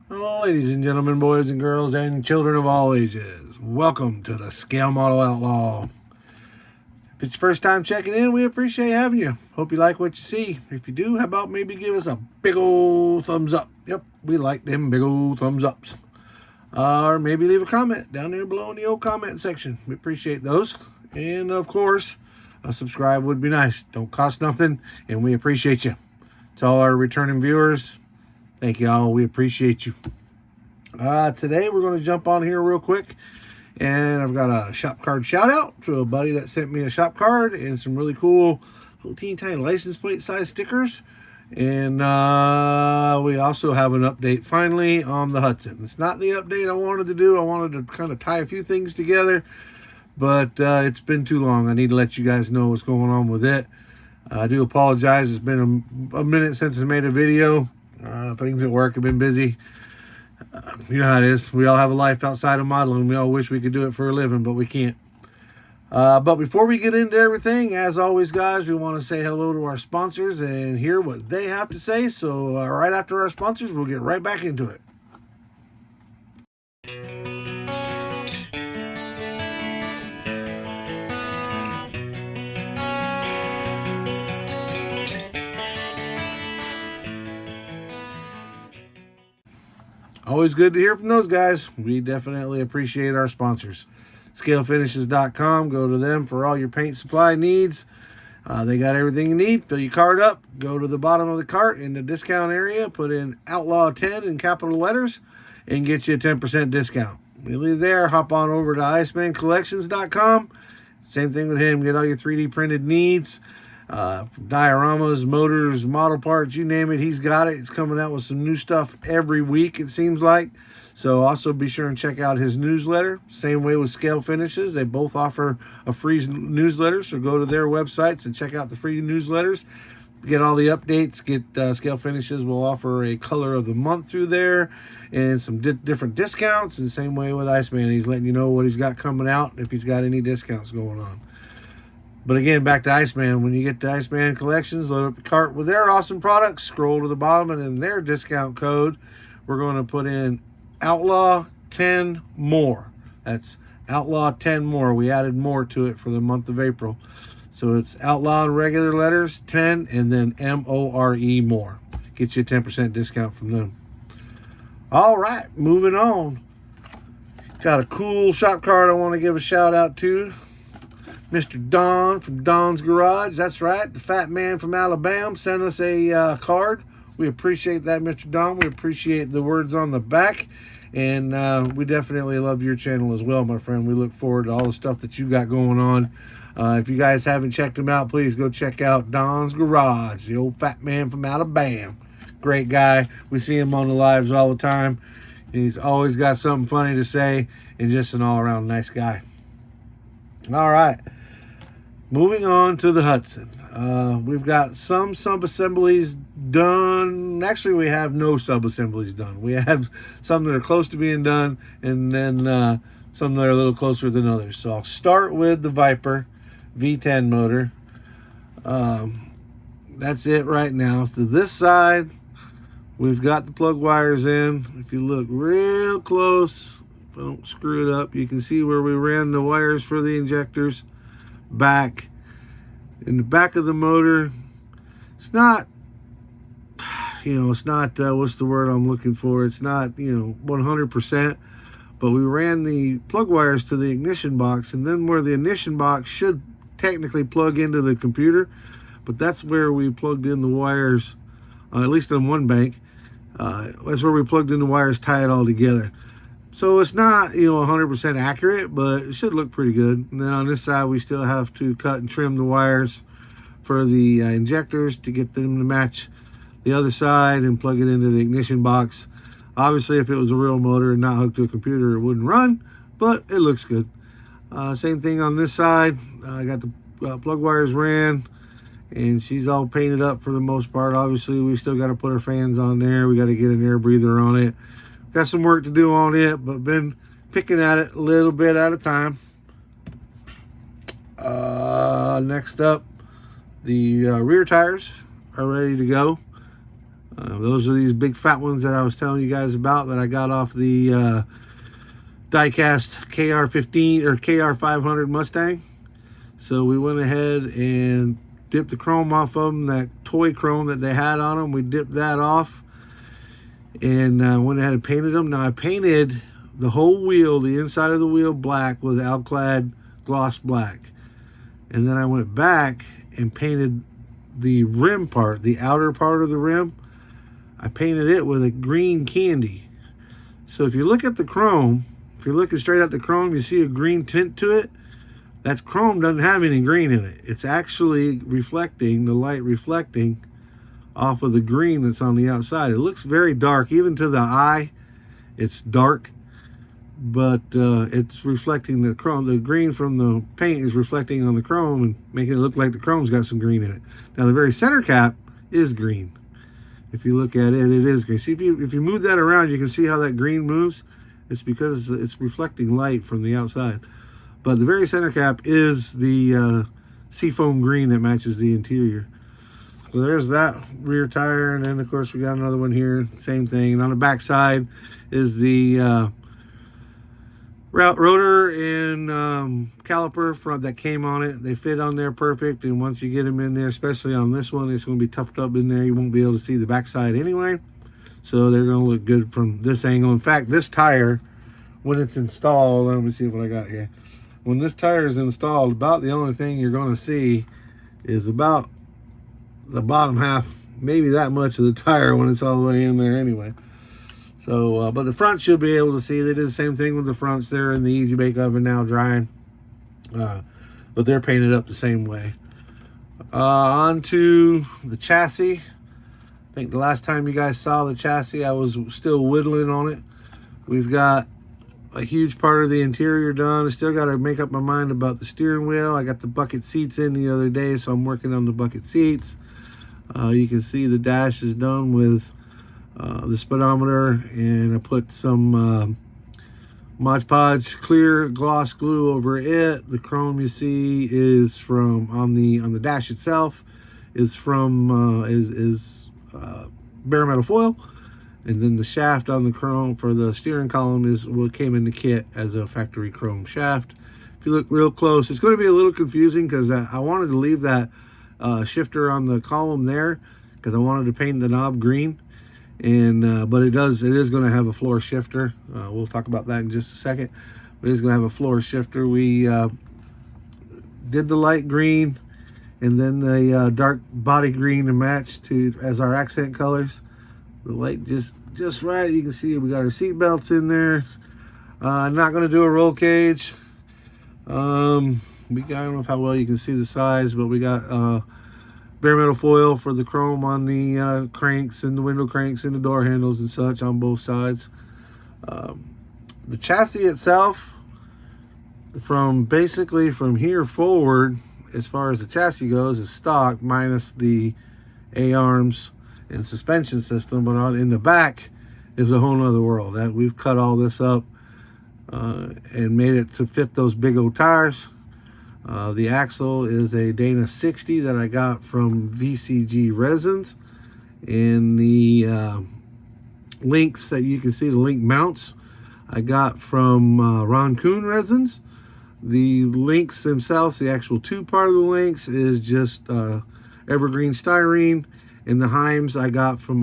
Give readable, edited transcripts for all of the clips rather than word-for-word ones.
Hello, ladies and gentlemen, boys and girls, and children of all ages. Welcome to the Scale Model Outlaw. If it's your first time checking in, we appreciate having you. Hope you like what you see. If you do, how about maybe give us a big old thumbs up? Yep, we like them big old thumbs ups. Or maybe leave a comment down there below in the old comment section. We appreciate those. And of course, a subscribe would be nice. Don't cost nothing, and we appreciate you. To all our returning viewers, thank you all. We appreciate you. Today we're going to jump on here real quick, and I've got a shop card shout out to a buddy that sent me a shop card and some really cool little teeny tiny license plate size stickers. And we also have an update finally on the Hudson. It's not the update I wanted to do. I wanted to kind of tie a few things together, but it's been too long. I need to let you guys know what's going on with it. I do apologize. It's been a minute since I made a video. Things at work have been busy. You know how it is. We all have a life outside of modeling. We all wish we could do it for a living, but we can't. But before we get into everything, as always, guys, we want to say hello to our sponsors and hear what they have to say. So right after our sponsors, we'll get right back into it. Always good to hear from those guys. We definitely appreciate our sponsors. ScaleFinishes.com. Go to them for all your paint supply needs. They got everything you need. Fill your cart up. Go to the bottom of the cart in the discount area. Put in Outlaw 10 in capital letters and get you a 10% discount. When you leave there, hop on over to IcemanCollections.com. Same thing with him. Get all your 3D printed needs. Dioramas, motors, model parts, you name it, he's got it. He's coming out with some new stuff every week, it seems like. So also be sure and check out his newsletter. Same way with Scale Finishes. They both offer a free newsletter, so go to their websites and check out the free newsletters. Get all the updates. Get Scale Finishes will offer a color of the month through there and some different discounts. And same way with Iceman. He's letting you know what he's got coming out, if he's got any discounts going on. But again, back to Iceman. When you get to Iceman Collections, load up your cart with their awesome products, scroll to the bottom, and in their discount code, we're going to put in Outlaw 10 more. That's Outlaw 10 more. We added more to it for the month of April. So it's Outlaw in regular letters, 10, and then M-O-R-E more. Get you a 10% discount from them. All right, moving on. Got a cool shop card I want to give a shout out to. Mr. Don from Don's Garage. That's right. The fat man from Alabama sent us a card. We appreciate that, Mr. Don. We appreciate the words on the back. And we definitely love your channel as well, my friend. We look forward to all the stuff that you got going on. If you guys haven't checked him out, please go check out Don's Garage, the old fat man from Alabama. Great guy. We see him on the lives all the time. He's always got something funny to say and just an all-around nice guy. All right. Moving on to the Hudson. We've got some sub-assemblies done. Actually, we have no sub-assemblies done. We have some that are close to being done, and then some that are a little closer than others. So I'll start with the Viper V10 motor. That's it right now. So this side, we've got the plug wires in. If you look real close, if I don't screw it up, you can see where we ran the wires for the injectors back. In the back of the motor, it's not, it's not, what's the word I'm looking for? It's not, 100%, but we ran the plug wires to the ignition box, and then where the ignition box should technically plug into the computer, but that's where we plugged in the wires, at least on one bank. That's where we plugged in the wires, tie it all together. So it's not, 100% accurate, but it should look pretty good. And then on this side, we still have to cut and trim the wires for the injectors to get them to match the other side and plug it into the ignition box. Obviously, if it was a real motor and not hooked to a computer, it wouldn't run, but it looks good. Same thing on this side. I got the plug wires ran, and she's all painted up for the most part. Obviously, we still got to put our fans on there. We got to get an air breather on it. Got some work to do on it, but been picking at it a little bit at a time. Next up, the rear tires are ready to go. Those are these big fat ones that I was telling you guys about that I got off the die-cast KR15 or KR500 Mustang. So we went ahead and dipped the chrome off of them, that toy chrome that they had on them. We dipped that off and went ahead and painted them. Now I painted the whole wheel, the inside of the wheel, black with Alclad gloss black. And then I went back and painted the rim part, the outer part of the rim. I painted it with a green candy. So if you look at the chrome, if you're looking straight at the chrome, you see a green tint to it. That chrome doesn't have any green in it. It's actually reflecting, the light reflecting off of the green that's on the outside. It looks very dark, even to the eye, it's dark, but it's reflecting the chrome. The green from the paint is reflecting on the chrome and making it look like the chrome's got some green in it. Now the very center cap is green. If you look at it, it is green. See, if you move that around, you can see how that green moves. It's because it's reflecting light from the outside. But the very center cap is the seafoam green that matches the interior. So there's that rear tire, and then of course we got another one here, same thing. And on the back side is the rotor and caliper front that came on it. They fit on there perfect, and once you get them in there, especially on this one, it's going to be toughed up in there. You won't be able to see the back side anyway, so they're going to look good from this angle. In fact, this tire, when it's installed, let me see what I got here. When this tire is installed, about the only thing you're going to see is about the bottom half, maybe that much of the tire when it's all the way in there anyway. So, but the front should be able to see. They did the same thing with the fronts. They're in the Easy Bake Oven now drying. But they're painted up the same way. On to the chassis. I think the last time you guys saw the chassis, I was still whittling on it. We've got a huge part of the interior done. I still got to make up my mind about the steering wheel. I got the bucket seats in the other day, so I'm working on the bucket seats. You can see the dash is done with the speedometer, and I put some Mod Podge clear gloss glue over it. The chrome you see is from on the dash itself is from bare metal foil, and then the shaft on the chrome for the steering column is what came in the kit as a factory chrome shaft. If you look real close, it's going to be a little confusing because I wanted to leave that shifter on the column there because I wanted to paint the knob green. And but it is going to have a floor shifter. We'll talk about that in just a second. But it is going to have a floor shifter. We did the light green and then the dark body green to match to as our accent colors. The light just right. You can see we got our seat belts in there. I'm not going to do a roll cage. I don't know how well you can see the size, but we got bare metal foil for the chrome on the cranks and the window cranks and the door handles and such on both sides. The chassis itself, basically from here forward, as far as the chassis goes, is stock minus the A-arms and suspension system, but in the back is a whole nother world. That we've cut all this up and made it to fit those big old tires. The axle is a Dana 60 that I got from VCG Resins, and the links that you can see, the link mounts, I got from Ron Kuhn Resins. The links themselves, the actual tube part of the links is just evergreen styrene, and the heims I got from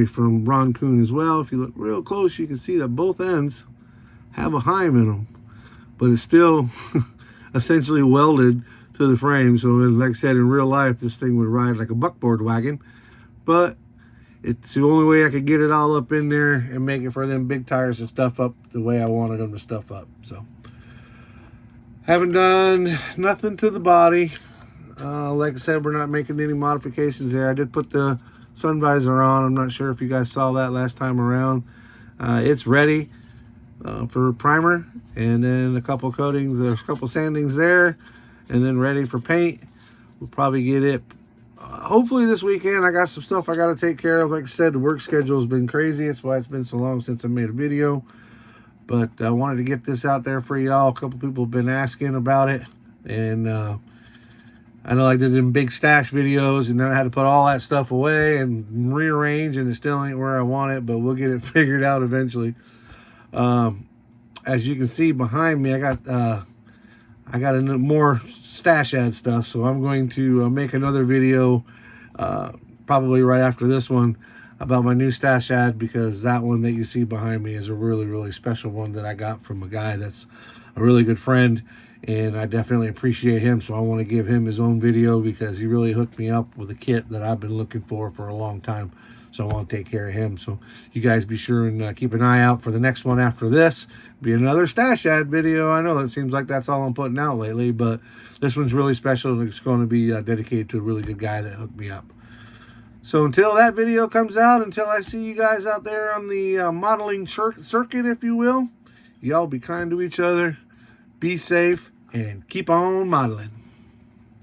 from Ron Kuhn as well. If you look real close, you can see that both ends have a heim in them, but it's still essentially welded to the frame. So like I said, in real life, this thing would ride like a buckboard wagon, but it's the only way I could get it all up in there and make it for them big tires to stuff up the way I wanted them to stuff up. So haven't done nothing to the body. Like I said, we're not making any modifications there. I did put the sun visor on. I'm not sure if you guys saw that last time around. It's ready for primer, and then a couple coatings, there's a couple sandings there, and then ready for paint. We'll probably get it hopefully this weekend. I got some stuff I got to take care of. Like I said, the work schedule has been crazy. That's why it's been so long since I made a video, but I wanted to get this out there for y'all. A couple people have been asking about it, and I know I did them big stash videos, and then I had to put all that stuff away and rearrange, and it still ain't where I want it, but we'll get it figured out eventually. As you can see behind me, I got more stash ad stuff, so I'm going to make another video probably right after this one about my new stash ad, because that one that you see behind me is a really, really special one that I got from a guy that's a really good friend, and I definitely appreciate him, so I want to give him his own video because he really hooked me up with a kit that I've been looking for a long time. So I want to take care of him. So you guys be sure and keep an eye out for the next one after this. Be another stash ad video. I know that seems like that's all I'm putting out lately, but this one's really special, and it's going to be dedicated to a really good guy that hooked me up. So until that video comes out, until I see you guys out there on the modeling circuit, if you will, y'all be kind to each other, be safe, and keep on modeling.